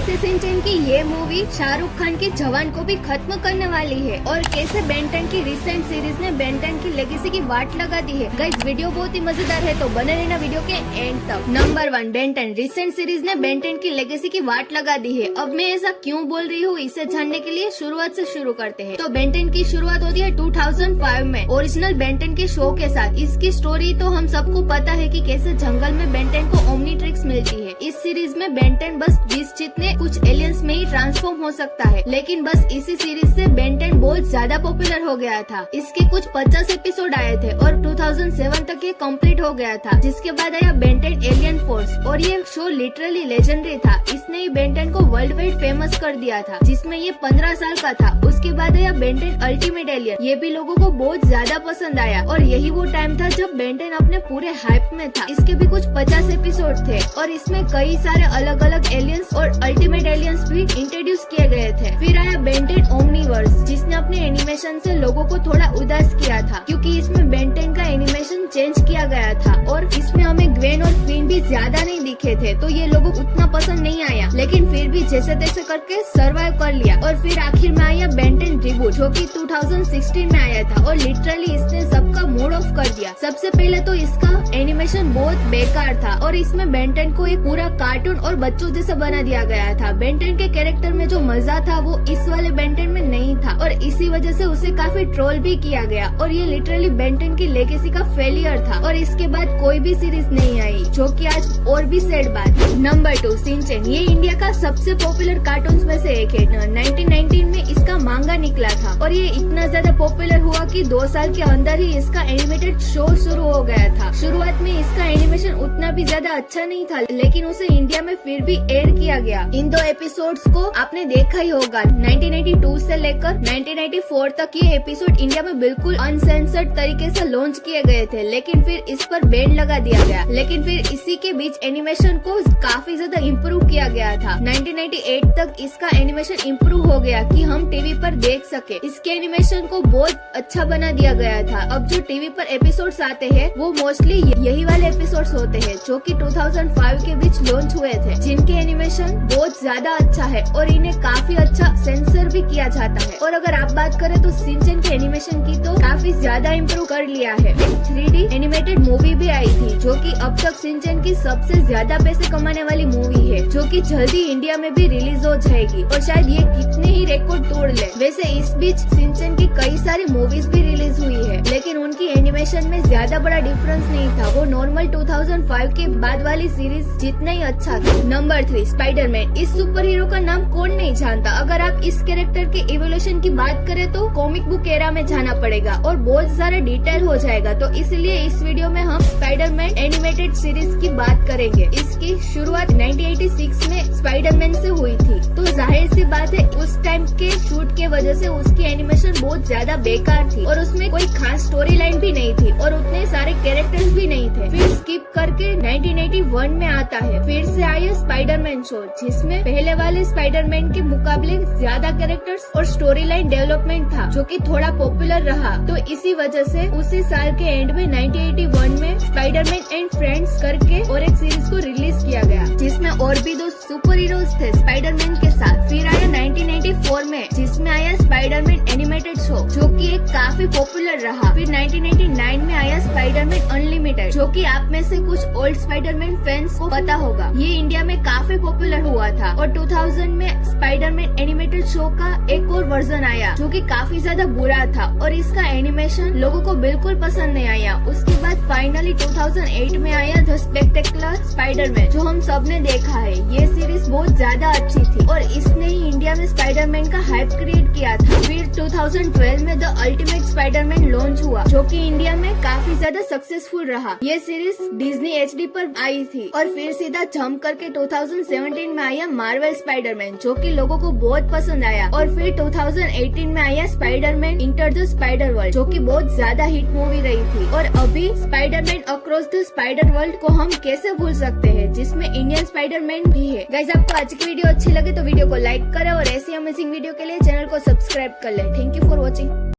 कैसे शिनचैन की ये मूवी शाहरुख खान की जवान को भी खत्म करने वाली है और कैसे बेन 10 की रिसेंट सीरीज ने बेन 10 की लेगेसी की वाट लगा दी है। गाइस वीडियो बहुत ही मजेदार है तो बने रहना वीडियो के एंड तक। नंबर 1, बेन 10 रिसेंट सीरीज ने बेन 10 की लेगेसी की वाट लगा दी है। अब मैं ऐसा क्यों बोल रही हूँ इसे जानने के लिए शुरुआत से शुरू करते हैं। तो बेन 10 की शुरुआत होती है 2005 में ओरिजिनल बेन 10 के शो के साथ। इसकी स्टोरी तो हम सबको पता है कि कैसे जंगल में बेन 10 को ओमनीट्रिक्स मिलती है। इस सीरीज में बेन 10 बस 20 जितने कुछ एलियंस में ही ट्रांसफॉर्म हो सकता है, लेकिन बस इसी सीरीज से बेन 10 बहुत ज्यादा पॉपुलर हो गया था। इसके कुछ 50 एपिसोड आए थे और 2007 तक ये कंप्लीट हो गया था। जिसके बाद आया बेन 10 एलियन फोर्स और ये शो लिटरली लेजेंडरी था। इसने ही बेन 10 को वर्ल्ड वाइड फेमस कर दिया था, जिसमें ये 15 साल का था। उसके बाद आया बेन 10 अल्टीमेट एलियन। ये भी लोगों को बहुत ज्यादा पसंद आया और यही वो टाइम था जब बेन 10 अपने पूरे हाइप में था। इसके भी कुछ 50 एपिसोड थे और इसमें कई सारे अलग अलग एलियंस और अल्टीमेट एलियंस भी इंट्रोड्यूस किए गए थे। फिर आया बेन 10 ओमनीवर्स, जिसने अपने एनिमेशन से लोगों को थोड़ा उदास किया था, क्योंकि इसमें बेन 10 का एनिमेशन चेंज किया गया था और इसमें हमें ग्वेन और क्वीन भी ज्यादा नहीं दिखे थे, तो ये लोगों को उतना पसंद नहीं आया। लेकिन फिर भी जैसे तैसे करके सर्वाइव कर लिया। और फिर आखिर में आया बेन 10 रिबूट, जो कि 2016 में आया था और लिटरली इसने सबका मूड ऑफ कर दिया। सबसे पहले तो इसका एनिमेशन बहुत बेकार था और इसमें बेन 10 को एक पूरा कार्टून और बच्चों जैसा बना दिया गया था। बेन 10 के कैरेक्टर में जो मजा था वो इस वाले बेन 10 में नहीं था और इसी वजह से उसे काफी ट्रोल भी किया गया और ये लिटरली बेन 10 की लेगेसी का फेलियर था। और इसके बाद कोई भी सीरीज नहीं आई, जो कि आज और भी सैड बात है। Number 2, Shinchan. ये इंडिया का सबसे पॉपुलर कार्टून में से एक है। 1919 में इसका मांगा निकला था और ये इतना ज्यादा पॉपुलर हुआ कि 2 साल के अंदर ही इसका एनिमेटेड शो शुरू हो गया था। शुरुआत में इसका एनिमेशन उतना भी ज्यादा अच्छा नहीं था, लेकिन उसे इंडिया में फिर भी एयर किया गया। इन 2 एपिसोड्स को आपने देखा ही होगा। 1982 से लेकर 1994 तक ये एपिसोड इंडिया में बिल्कुल अनसेंसर्ड तरीके से लॉन्च किए गए थे, लेकिन फिर इस पर बैन लगा दिया गया। लेकिन फिर इसी के बीच एनिमेशन को काफी ज्यादा इम्प्रूव किया गया था। 1998 तक इसका एनिमेशन इम्प्रूव हो गया कि हम टीवी पर देख सके। इसके एनिमेशन को बहुत अच्छा बना दिया गया था। अब जो टीवी पर एपिसोड्स आते हैं वो मोस्टली यही वाले एपिसोड्स होते हैं, जो कि 2005 के बीच लॉन्च हुए थे, जिनके एनिमेशन बहुत ज्यादा अच्छा है और इन्हें काफी अच्छा सेंसर भी किया जाता है। और अगर आप बात करें तो शिनचैन के एनिमेशन की तो काफी ज्यादा इम्प्रूव कर लिया है। एक 3D एनिमेटेड मूवी भी आई थी, जो कि अब तक शिनचैन की सबसे ज्यादा पैसे कमाने वाली मूवी है, जो कि जल्दी इंडिया में भी रिलीज हो जाएगी और शायद ये कितने ही रिकॉर्ड तोड़ ले। वैसे इस बीच शिनचैन की कई सारी मूवीज भी रिलीज हुई है, लेकिन उनकी एनिमेशन में ज्यादा बड़ा डिफरेंस नहीं था। वो नॉर्मल 2005 के बाद वाली सीरीज जितना ही अच्छा था। Number 3, Spiderman. इस सुपर हीरो का नाम कौन नहीं जानता। अगर आप इस कैरेक्टर के इवोल्यूशन की बात करें तो कॉमिक बुक एरा में जाना पड़ेगा और बहुत सारा डिटेल हो जाएगा, तो इसलिए इस वीडियो में हम स्पाइडरमैन एनिमेटेड सीरीज की बात करेंगे। इसकी शुरुआत 1986 में स्पाइडरमैन से हुई थी, तो जाहिर सी बात है उस टाइम के शूट के वजह से उसकी एनिमेशन बहुत ज्यादा बेकार थी और उसमें कोई खास स्टोरी लाइन भी नहीं थी और उतने सारे कैरेक्टर्स भी नहीं थे। फिर स्किप करके 1981 में आता है, फिर से आया स्पाइडरमैन शो, जिसमें पहले वाले स्पाइडरमैन के मुकाबले ज्यादा कैरेक्टर्स और स्टोरी लाइन डेवलपमेंट था, जो कि थोड़ा पॉपुलर रहा। तो इसी वजह से उसी साल के एंड में 1981 में स्पाइडरमैन एंड फ्रेंड्स करके और एक सीरीज को रिलीज किया गया, जिसमें और भी 2 सुपर हीरोज थे स्पाइडरमैन के साथ। फिर आया 1994 में, जिसमें आया स्पाइडरमैन एनिमेटेड शो, जो कि एक काफी पॉपुलर रहा। फिर 1999 में आया स्पाइडरमैन अनलिमिटेड, जो कि आप में से कुछ ओल्ड स्पाइडरमैन फैंस को पता होगा। ये इंडिया में काफी पॉपुलर हुआ था और 2000 में स्पाइडरमैन एनिमेटेड शो का एक और वर्जन आया, जो कि काफी ज्यादा बुरा था और इसका एनिमेशन लोगों को बिल्कुल पसंद नहीं आया। उसके बाद फाइनली 2008 में आया द स्पेक्टेकुलर स्पाइडरमैन, जो हम सब ने देखा है। ये सीरीज बहुत ज्यादा अच्छी थी और इसने ही इंडिया में स्पाइडरमैन का हाइप क्रिएट किया था। फिर 2012 में द अल्टीमेट स्पाइडरमैन लॉन्च हुआ, जो कि इंडिया में काफी ज्यादा सक्सेसफुल रहा। ये सीरीज डिज्नी HD पर आई थी और फिर सीधा जंप करके 2017 में आया मार्वल स्पाइडरमैन, जो कि लोगों को बहुत पसंद आया। और फिर 2018 में आया Spiderman enter the spider world, जो कि बहुत ज्यादा हिट मूवी रही थी। और अभी Spiderman across the spider world को हम कैसे भूल सकते हैं, जिसमें इंडियन स्पाइडरमैन भी है। गाइस, आपको आज की वीडियो अच्छी लगे तो वीडियो को लाइक करें और ऐसी अमेजिंग वीडियो के लिए चैनल को सब्सक्राइब कर ले। Thank you for watching.